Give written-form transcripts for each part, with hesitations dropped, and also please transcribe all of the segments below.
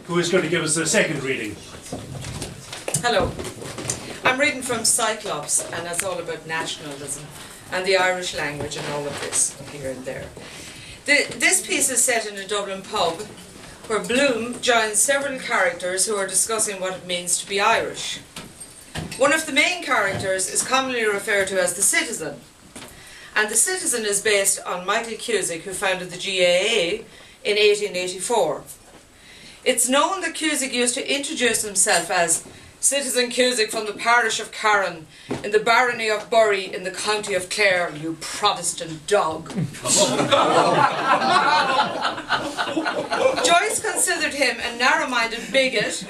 who is going to give us the second reading. Hello. I'm reading from Cyclops, and it's all about nationalism and the Irish language and all of this here and there. This piece is set in a Dublin pub where Bloom joins several characters who are discussing what it means to be Irish. One of the main characters is commonly referred to as the Citizen, and the Citizen is based on Michael Cusick, who founded the GAA in 1884. It's known that Cusick used to introduce himself as Citizen Cusick from the parish of Carron, in the barony of Bury, in the county of Clare, you Protestant dog. Joyce considered him a narrow-minded bigot,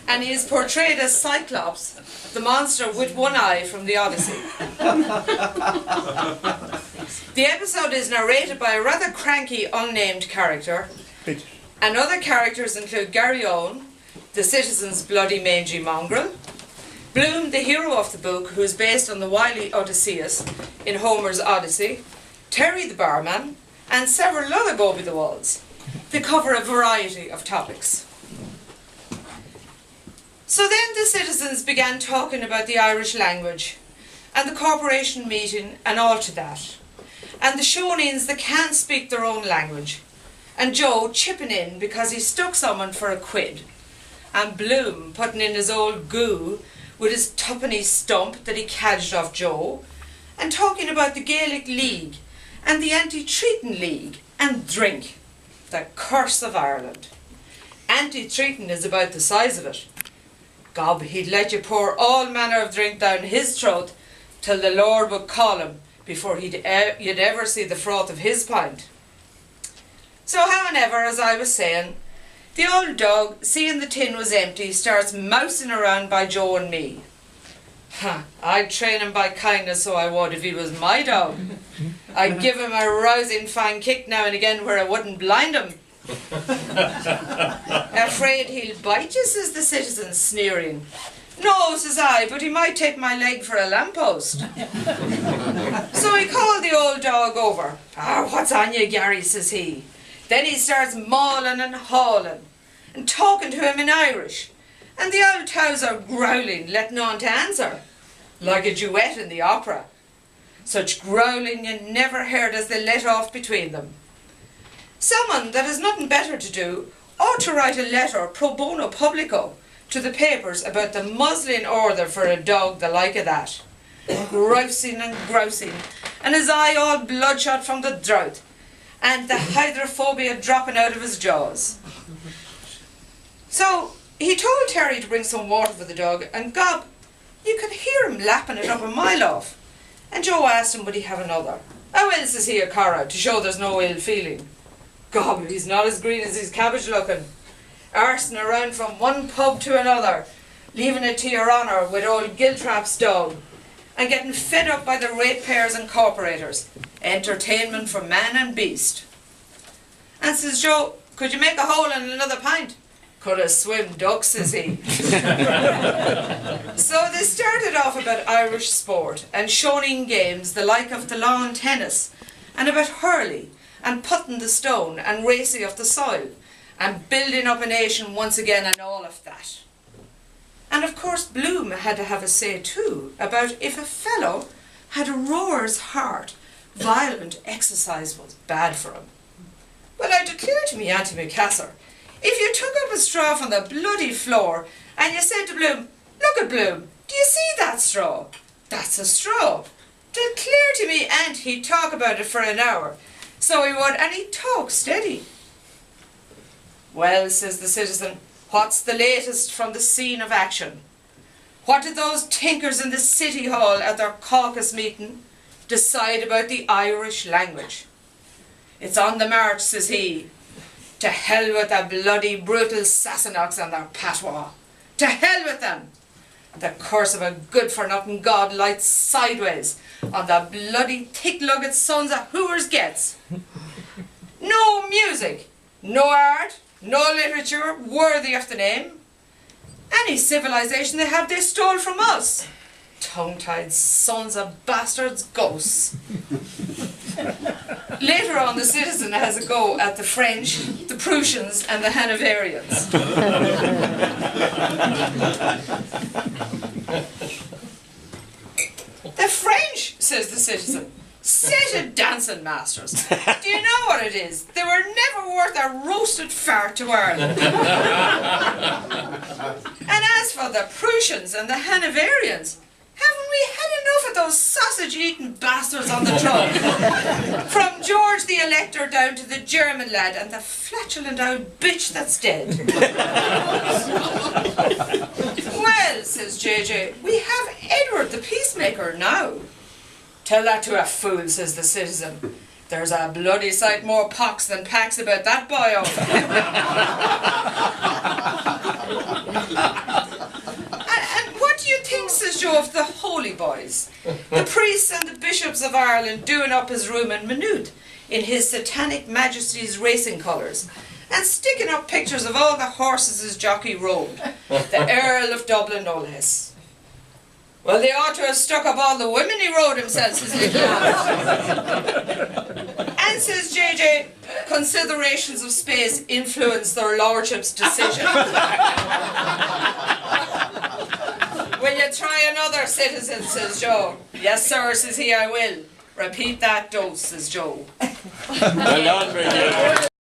and he is portrayed as Cyclops, the monster with one eye from the Odyssey. The episode is narrated by a rather cranky, unnamed character, and other characters include Gary Owen, the Citizen's bloody mangy mongrel, Bloom, the hero of the book, who is based on the wily Odysseus in Homer's Odyssey, Terry the barman, and several other go-be-the-walls. They cover a variety of topics. So then the citizens began talking about the Irish language, and the corporation meeting and all to that, and the Shoneyans that can't speak their own language, and Joe chipping in because he stuck someone for a quid, and Bloom putting in his old goo with his tuppenny stump that he cadged off Joe, and talking about the Gaelic League and the Anti-Treating League and drink, the curse of Ireland. Anti-Treating is about the size of it. Gob, he'd let you pour all manner of drink down his throat till the Lord would call him before you'd ever see the froth of his pint. So however, as I was saying, the old dog, seeing the tin was empty, starts mousing around by Joe and me. I'd train him by kindness, so I would, if he was my dog. I'd give him a rousing fine kick now and again where I wouldn't blind him. Afraid he'll bite you, says the citizen, sneering. No, says I, but he might take my leg for a lamppost. So he called the old dog over. What's on you, Gary, says he. Then he starts mauling and hauling, and talking to him in Irish, and the old towser growling, letting on to answer, like a duet in the opera. Such growling you never heard as they let off between them. Someone that has nothing better to do ought to write a letter pro bono publico to the papers about the muslin order for a dog the like of that. Grousing and grousing, and his eye all bloodshot from the drought, and the hydrophobia dropping out of his jaws. So he told Terry to bring some water for the dog, and gob, you could hear him lapping it up a mile off. And Joe asked him would he have another. How else is he a Cara, to show there's no ill feeling? Gob, he's not as green as his cabbage looking, arsing around from one pub to another, leaving it to your honour with old Giltrap's dog, and getting fed up by the ratepayers and corporators. Entertainment for man and beast. And says Joe, could you make a hole in another pint? Could have swim ducks, says he. So they started off about Irish sport and shoning games the like of the lawn tennis, and about hurley and putting the stone and racing of the soil and building up a nation once again and all of that. And of course Bloom had to have a say too about if a fellow had a roar's heart, violent exercise was bad for him. Well, I declare to me, Auntie McCasser, if you took up a straw from the bloody floor and you said to Bloom, look at Bloom, do you see that straw? That's a straw. Declare to me, Aunt, he'd talk about it for an hour. So he would, and he'd talk steady. Well, says the citizen, what's the latest from the scene of action? What did those tinkers in the City Hall at their caucus meeting decide about the Irish language? It's on the march, says he. To hell with the bloody brutal Sassenachs and their patois. To hell with them. The curse of a good-for-nothing god lights sideways on the bloody thick-lugged sons of Hooers gets. No music, no art, no literature worthy of the name. Any civilization they have, they stole from us. Tongue-tied sons of bastards ghosts. Later on, the Citizen has a go at the French, the Prussians, and the Hanoverians. The French, says the Citizen, set of dancing masters. Do you know what it is? They were never worth a roasted fart to Ireland. And as for the Prussians and the Hanoverians, haven't we had enough of those sausage-eating bastards on the throne? From George the Elector down to the German lad and the flatulent old bitch that's dead. Well, says JJ, we have Edward the Peacemaker now. Tell that to a fool, says the Citizen. There's a bloody sight more pox than packs about that boy over. And what do you think, says Joe, of the holy boys? The priests and the bishops of Ireland doing up his room in Maynooth in his satanic majesty's racing colours, and sticking up pictures of all the horses his jockey rode. The Earl of Dublin, no less. Well, they ought to have stuck up all the women he rode himself, says Nicholas. And says JJ, considerations of space influence their lordship's decision. Will you try another, Citizen, says Joe. Yes, sir, says he, I will. Repeat that dose, says Joe. Well done, Brigie.